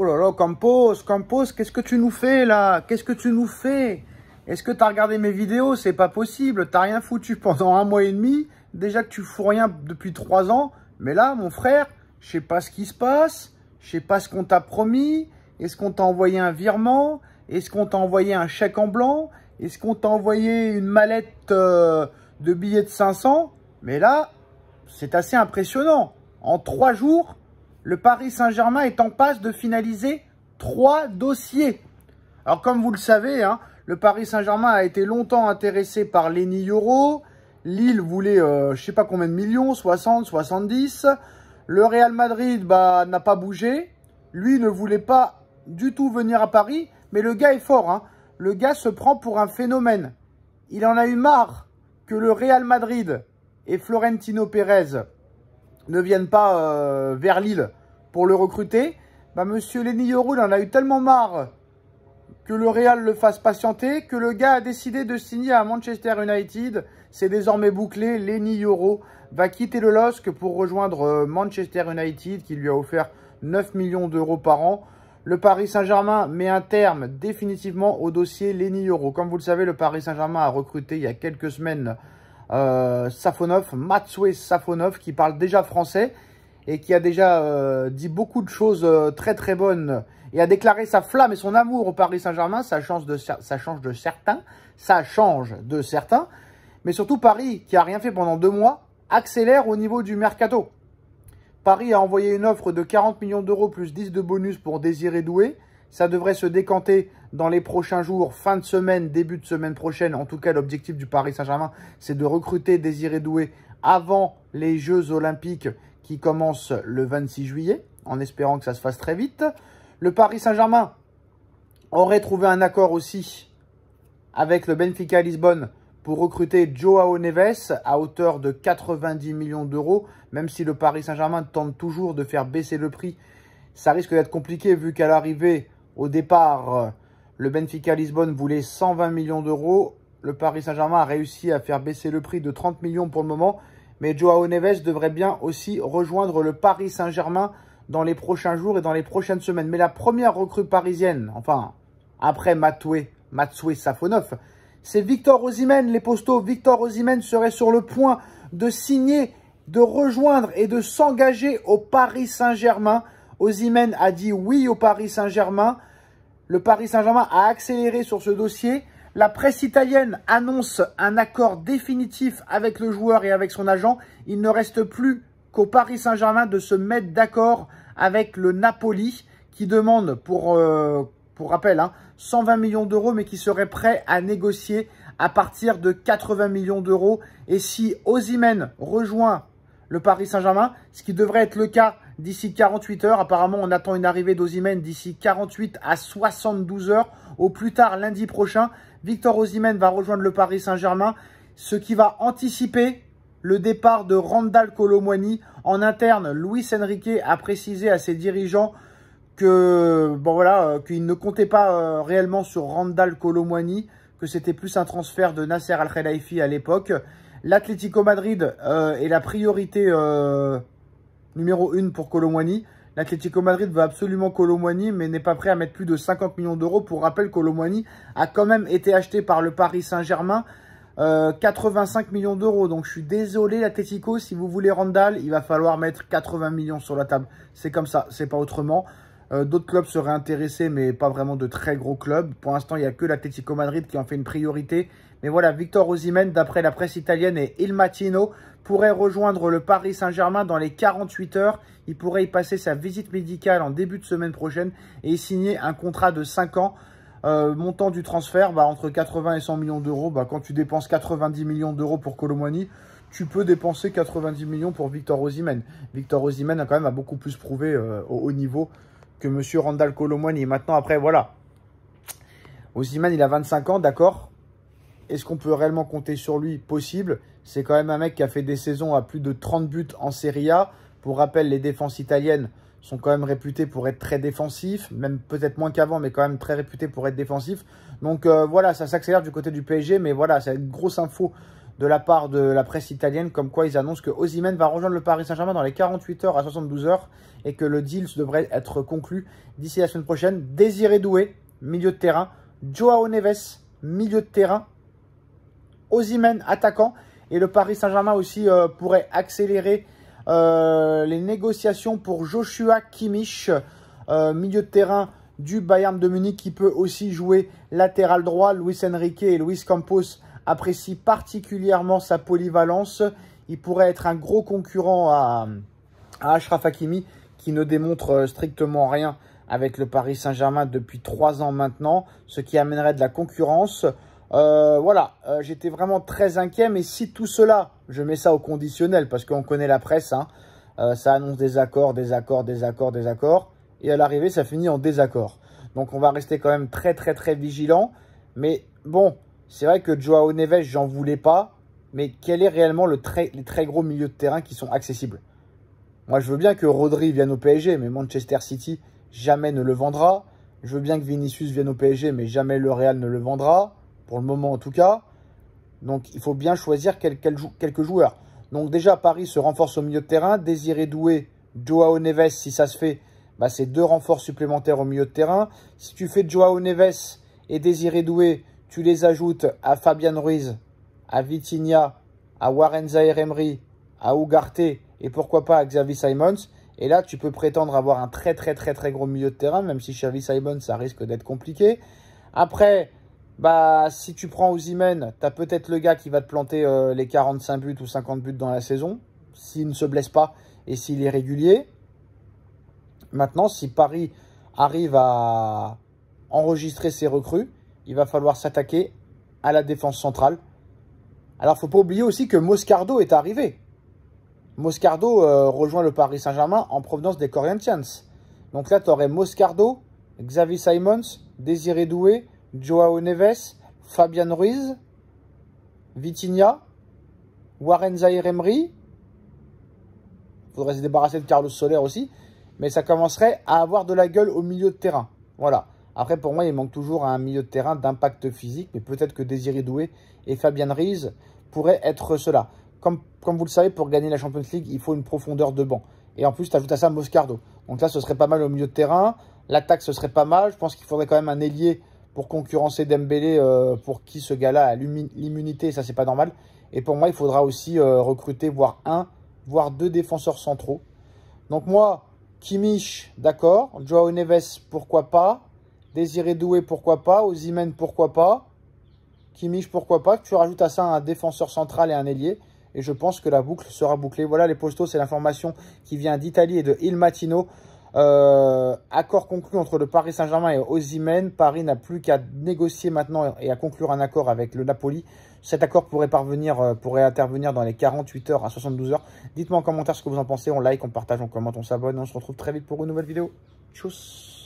Oh là là, Campos, qu'est-ce que tu nous fais là? Qu'est-ce que tu nous fais? Est-ce que tu as regardé mes vidéos? C'est pas possible, t'as rien foutu pendant 1 mois et demi. Déjà que tu fous rien depuis 3 ans. Mais là, mon frère, je sais pas ce qui se passe. Je sais pas ce qu'on t'a promis. Est-ce qu'on t'a envoyé un virement? Est-ce qu'on t'a envoyé un chèque en blanc? Est-ce qu'on t'a envoyé une mallette de billets de 500? Mais là, c'est assez impressionnant. En 3 jours, le Paris Saint-Germain est en passe de finaliser 3 dossiers. Alors, comme vous le savez, hein, le Paris Saint-Germain a été longtemps intéressé par Lenny Yoro. Lille voulait, je ne sais pas combien de millions, 60, 70. Le Real Madrid n'a pas bougé. Lui ne voulait pas du tout venir à Paris. Mais le gars est fort. Hein. Le gars se prend pour un phénomène. Il en a eu marre que le Real Madrid et Florentino Pérez ne viennent pas vers Lille pour le recruter. Monsieur Lenny Yoro, il en a eu tellement marre que le Real le fasse patienter, que le gars a décidé de signer à Manchester United. C'est désormais bouclé. Lenny Yoro va quitter le LOSC pour rejoindre Manchester United qui lui a offert 9 millions d'euros par an. Le Paris Saint-Germain met un terme définitivement au dossier Lenny Yoro. Comme vous le savez, le Paris Saint-Germain a recruté il y a quelques semaines Safonov, Matsué Safonov, qui parle déjà français et qui a déjà dit beaucoup de choses très très bonnes et a déclaré sa flamme et son amour au Paris Saint-Germain. Ça change de certains, mais surtout Paris, qui a rien fait pendant 2 mois, accélère au niveau du mercato. Paris a envoyé une offre de 40 millions d'euros plus 10 de bonus pour Désiré Doué. Ça devrait se décanter dans les prochains jours, fin de semaine, début de semaine prochaine. En tout cas, l'objectif du Paris Saint-Germain, c'est de recruter Désiré Doué avant les Jeux Olympiques qui commencent le 26 juillet, en espérant que ça se fasse très vite. Le Paris Saint-Germain aurait trouvé un accord aussi avec le Benfica Lisbonne pour recruter Joao Neves à hauteur de 90 millions d'euros. Même si le Paris Saint-Germain tente toujours de faire baisser le prix, ça risque d'être compliqué vu qu'à l'arrivée, au départ, le Benfica Lisbonne voulait 120 millions d'euros. Le Paris Saint-Germain a réussi à faire baisser le prix de 30 millions pour le moment. Mais Joao Neves devrait bien aussi rejoindre le Paris Saint-Germain dans les prochains jours et dans les prochaines semaines. Mais la première recrue parisienne, enfin, après Matsué Safonov, c'est Victor Osimhen, les postos. Victor Osimhen serait sur le point de signer, de rejoindre et de s'engager au Paris Saint-Germain. Osimhen a dit oui au Paris Saint-Germain. Le Paris Saint-Germain a accéléré sur ce dossier. La presse italienne annonce un accord définitif avec le joueur et avec son agent. Il ne reste plus qu'au Paris Saint-Germain de se mettre d'accord avec le Napoli qui demande, pour rappel, 120 millions d'euros, mais qui serait prêt à négocier à partir de 80 millions d'euros. Et si Osimhen rejoint le Paris Saint-Germain, ce qui devrait être le cas d'ici 48 heures. Apparemment, on attend une arrivée d'Osimhen d'ici 48 à 72 heures. Au plus tard, lundi prochain, Victor Osimhen va rejoindre le Paris Saint-Germain, ce qui va anticiper le départ de Randal Kolo Muani. En interne, Luis Enrique a précisé à ses dirigeants que qu'il ne comptait pas réellement sur Randal Kolo Muani, que c'était plus un transfert de Nasser Al-Khelaifi à l'époque. L'Atlético Madrid est la priorité numéro 1 pour Kolo Muani. L'Atlético Madrid veut absolument Kolo Muani, mais n'est pas prêt à mettre plus de 50 millions d'euros. Pour rappel, Kolo Muani a quand même été acheté par le Paris Saint-Germain 85 millions d'euros. Donc je suis désolé l'Atlético, si vous voulez Randal, il va falloir mettre 80 millions sur la table. C'est comme ça, c'est pas autrement. D'autres clubs seraient intéressés, mais pas vraiment de très gros clubs. Pour l'instant, il n'y a que l'Atlético Madrid qui en fait une priorité. Mais voilà, Victor Osimhen, d'après la presse italienne et Il Mattino, pourrait rejoindre le Paris Saint-Germain dans les 48 heures. Il pourrait y passer sa visite médicale en début de semaine prochaine et y signer un contrat de 5 ans. Montant du transfert, entre 80 et 100 millions d'euros. Quand tu dépenses 90 millions d'euros pour Kolo Muani, tu peux dépenser 90 millions pour Victor Osimhen. Victor Osimhen a beaucoup plus prouvé au haut niveau que M. Randal Kolo Muani. Maintenant, après, voilà. Osimhen, il a 25 ans, d'accord. Est-ce qu'on peut réellement compter sur lui? Possible. C'est quand même un mec qui a fait des saisons à plus de 30 buts en Serie A. Pour rappel, les défenses italiennes sont quand même réputés pour être très défensifs, même peut-être moins qu'avant, mais quand même très réputés pour être défensifs. Donc voilà, ça s'accélère du côté du PSG, mais voilà, c'est une grosse info de la part de la presse italienne, comme quoi ils annoncent que Osimhen va rejoindre le Paris Saint-Germain dans les 48 heures à 72 heures et que le deal devrait être conclu d'ici la semaine prochaine. Désiré Doué, milieu de terrain. Joao Neves, milieu de terrain. Osimhen, attaquant. Et le Paris Saint-Germain aussi pourrait accélérer les négociations pour Joshua Kimmich, milieu de terrain du Bayern de Munich, qui peut aussi jouer latéral droit. Luis Enrique et Luis Campos apprécient particulièrement sa polyvalence. Il pourrait être un gros concurrent à Achraf Hakimi, qui ne démontre strictement rien avec le Paris Saint-Germain depuis 3 ans maintenant, ce qui amènerait de la concurrence. Voilà, j'étais vraiment très inquiet, mais si tout cela, je mets ça au conditionnel, parce qu'on connaît la presse, hein, ça annonce des accords, et à l'arrivée, ça finit en désaccord. Donc, on va rester quand même très vigilant. Mais bon, c'est vrai que Joao Neves, j'en voulais pas. Mais quel est réellement les très gros milieux de terrain qui sont accessibles? Moi, je veux bien que Rodri vienne au PSG, mais Manchester City jamais ne le vendra. Je veux bien que Vinicius vienne au PSG, mais jamais le Real ne le vendra. Pour le moment, en tout cas. Donc, il faut bien choisir quelques joueurs. Donc, déjà, Paris se renforce au milieu de terrain. Désiré Doué, Joao Neves, si ça se fait, bah, c'est 2 renforts supplémentaires au milieu de terrain. Si tu fais Joao Neves et Désiré Doué, tu les ajoutes à Fabian Ruiz, à Vitinha, à Warren Zaïre-Emery, à Ugarte et pourquoi pas à Xavi Simons. Et là, tu peux prétendre avoir un très gros milieu de terrain, même si Xavi Simons, ça risque d'être compliqué. Après, bah, si tu prends Osimhen, tu as peut-être le gars qui va te planter les 45 buts ou 50 buts dans la saison, s'il ne se blesse pas et s'il est régulier. Maintenant, si Paris arrive à enregistrer ses recrues, il va falloir s'attaquer à la défense centrale. Alors, il ne faut pas oublier aussi que Moscardo est arrivé. Moscardo rejoint le Paris Saint-Germain en provenance des Corinthians. Donc là, tu aurais Moscardo, Xavi Simons, Désiré Doué, Joao Neves, Fabian Ruiz, Vitinha, Warren Zaïre-Emery. Il faudrait se débarrasser de Carlos Soler aussi. Mais ça commencerait à avoir de la gueule au milieu de terrain. Voilà. Après, pour moi, il manque toujours un milieu de terrain d'impact physique. Mais peut-être que Désiré Doué et Fabian Ruiz pourraient être ceux-là. Comme vous le savez, pour gagner la Champions League, il faut une profondeur de banc. Et en plus, tu ajoutes à ça Moscardo. Donc là, ce serait pas mal au milieu de terrain. L'attaque, ce serait pas mal. Je pense qu'il faudrait quand même un ailier pour concurrencer Dembélé, pour qui ce gars-là a l'immunité. Ça, c'est pas normal. Et pour moi, il faudra aussi recruter, voire 2 défenseurs centraux. Donc moi, Kimmich, d'accord. Joao Neves, pourquoi pas. Désiré Doué, pourquoi pas. Osimhen, pourquoi pas. Kimmich, pourquoi pas. Tu rajoutes à ça un défenseur central et un ailier. Et je pense que la boucle sera bouclée. Voilà les postos, c'est l'information qui vient d'Italie et de Il Mattino. Accord conclu entre le Paris Saint-Germain et Osimhen. Paris n'a plus qu'à négocier maintenant et à conclure un accord avec le Napoli. Cet accord pourrait intervenir dans les 48 heures à 72 heures. Dites-moi en commentaire ce que vous en pensez. On like, on partage, on commente, on s'abonne. On se retrouve très vite pour une nouvelle vidéo. Tchuss.